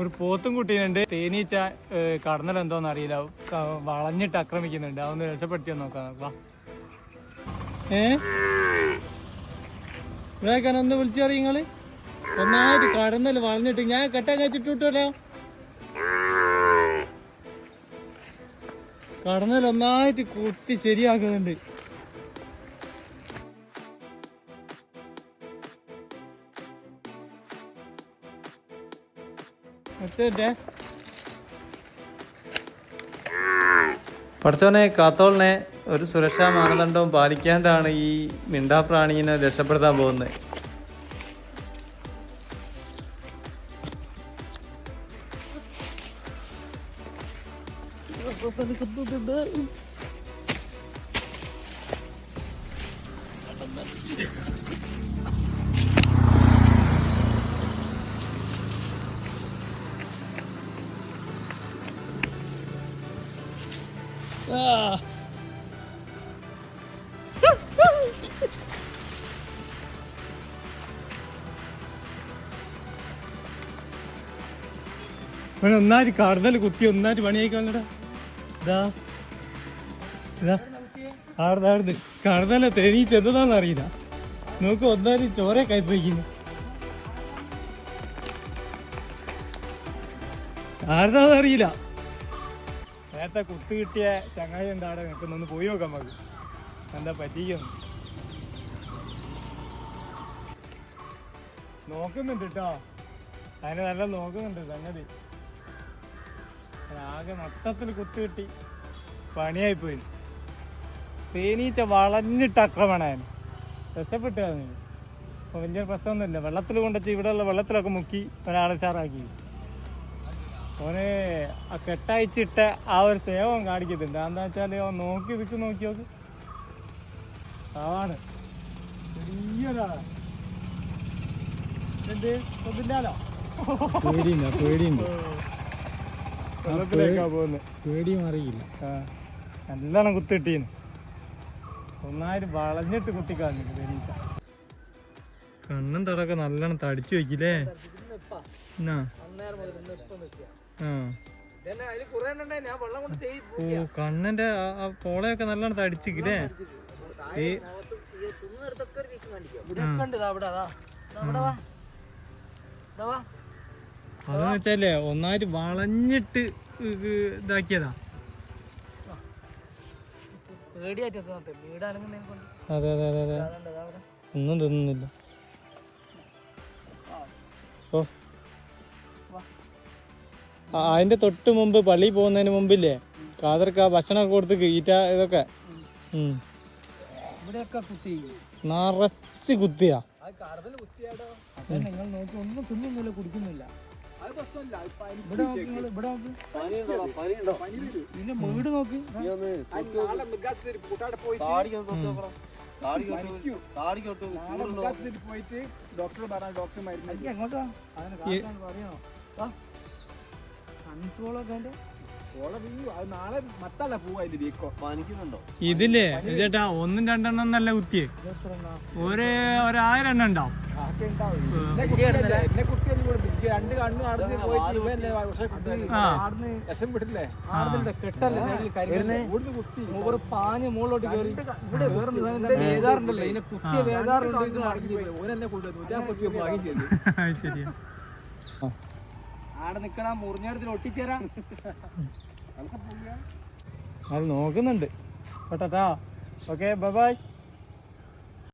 ഒരു പോത്തും കുട്ടീനുണ്ട്. തേനീച്ച കടന്നലെന്തോന്ന് അറിയില്ല, വളഞ്ഞിട്ട് ആക്രമിക്കുന്നുണ്ട്. അതൊന്ന് രക്ഷപ്പെടുത്തിയോ നോക്കാം. വാ ഒന്ന് വിളിച്ചറിയ നിങ്ങള്. ഒന്നായിട്ട് കടന്നല് വളഞ്ഞിട്ട് ഞാൻ കെട്ടാൻ കഴിച്ചിട്ടോ. കടന്നൽ ഒന്നായിട്ട് കുത്തി ശരിയാക്കുന്നുണ്ട്. പഠിച്ചോനെ, കാത്തോളിനെ ഒരു സുരക്ഷാ മാനദണ്ഡവും പാലിക്കാണ്ടാണ് ഈ മിണ്ടാപ്രാണീനെ രക്ഷപ്പെടുത്താൻ പോകുന്നത്. ഒന്നായിട്ട് കടന്നല് കുത്തി ഒന്നായിട്ട് പണിയായിക്കോളടാ. ഇതാ ഇതാ ആടുന്ന് കടന്നല തേനീച്ച എന്താന്ന് അറിയില്ല. നോക്ക് ഒന്നായിട്ട് ചോര കൈപ്പോയിക്കുന്നു. ആരുതാന്ന് അറിയില്ല. നേരത്തെ കുത്തു കിട്ടിയ ചങ്ങായി ഉണ്ട് അവിടെ നിൽക്കുന്നൊന്ന് പോയി നോക്കാൻ മതി എന്താ പറ്റിക്കുന്നു. നോക്കുന്നുണ്ട് കേട്ടോ, അതിന് നല്ല നോക്കുന്നുണ്ട് സംഗതി. ആകെ മൊത്തത്തിൽ കുത്തു കിട്ടി പണിയായിപ്പോയി. തേനീച്ച വളഞ്ഞിട്ട് ആക്രമണമാണ്. രക്ഷപ്പെട്ടു കളഞ്ഞു. അപ്പോൾ വലിയ പ്രശ്നമൊന്നുമില്ല. വെള്ളത്തിൽ കൊണ്ടുവച്ച് ഇവിടെയുള്ള വെള്ളത്തിലൊക്കെ മുക്കി ഒരാളെ ഉഷാറാക്കി. ഓനെ ആ കെട്ടയച്ചിട്ട ആ ഒരു സേവം കാണിക്കുന്നുണ്ട്. എന്താ വെച്ചാൽ നോക്കി നിൽക്ക്, നോക്കി നോക്ക്. ആണ് ചെറിയൊരാളാണ്. എന്ത് കൊതില്ലാലോ, വെള്ളത്തിലേക്കാ പോകുന്നത്. പേടി മാറിയില്ല. നല്ലോണം കുത്തിട്ടീന്ന് ഒന്നായിട്ട് വളഞ്ഞിട്ട് കുത്തിക്കാഞ്ഞിട്ട് തേനീച്ച. കണ്ണും തടൊക്കെ നല്ലോണം തടിച്ചു വെക്കില്ലേ. കണ്ണിന്റെ ആ പോളയൊക്കെ നല്ലോണം തടിച്ചില്ലേ. അതെന്ന് വെച്ചാലേ ഒന്നായിട്ട് വളഞ്ഞിട്ട് ഇതാക്കിയതാ. അതെ അതെ അതെ അതെ, ഒന്നും തിന്നുന്നില്ല. ഓ അതിന്റെ തൊട്ട് മുമ്പ് പള്ളി പോകുന്നതിന് മുമ്പില്ലേ കാതർക്ക് ആ ഭക്ഷണമൊക്കെ കൊടുത്ത് ഈറ്റ ഇതൊക്കെ നിറച്ച് കുത്തിയാ. നിങ്ങൾ നോക്കി ഒന്നും തിന്നുന്നില്ല, കുടിക്കുന്നില്ല. പിന്നെ വീട് നോക്ക്. പോയിട്ട് ഡോക്ടർ പറഞ്ഞ ഡോക്ടർ മരുന്ന് എങ്ങോട്ടാ പറയണോ കൺട്രോളൊക്കെ നാളെ മത്തല്ല പോവാ. ഇത് വീക്കോ പനിക്കുന്നുണ്ടോ ഇതില്ലേ ചേട്ടാ? ഒന്നും രണ്ടെണ്ണം എന്നല്ല കുത്തിയേ, ഒരായിരം എണ്ണം ഉണ്ടാവും. പാഞ്ഞ് മുകളിലോട്ട് കയറി വേദാറുണ്ടല്ലോ, ഇതിനെ കുത്തിയ വേദാറുണ്ട്. ശരിയാ, ആടെ നിക്കണ മുറിഞ്ഞെടുത്തിൽ ഒട്ടിച്ചേരാ. അത് നോക്കുന്നുണ്ട് കേട്ടോ. Okay, bye bye.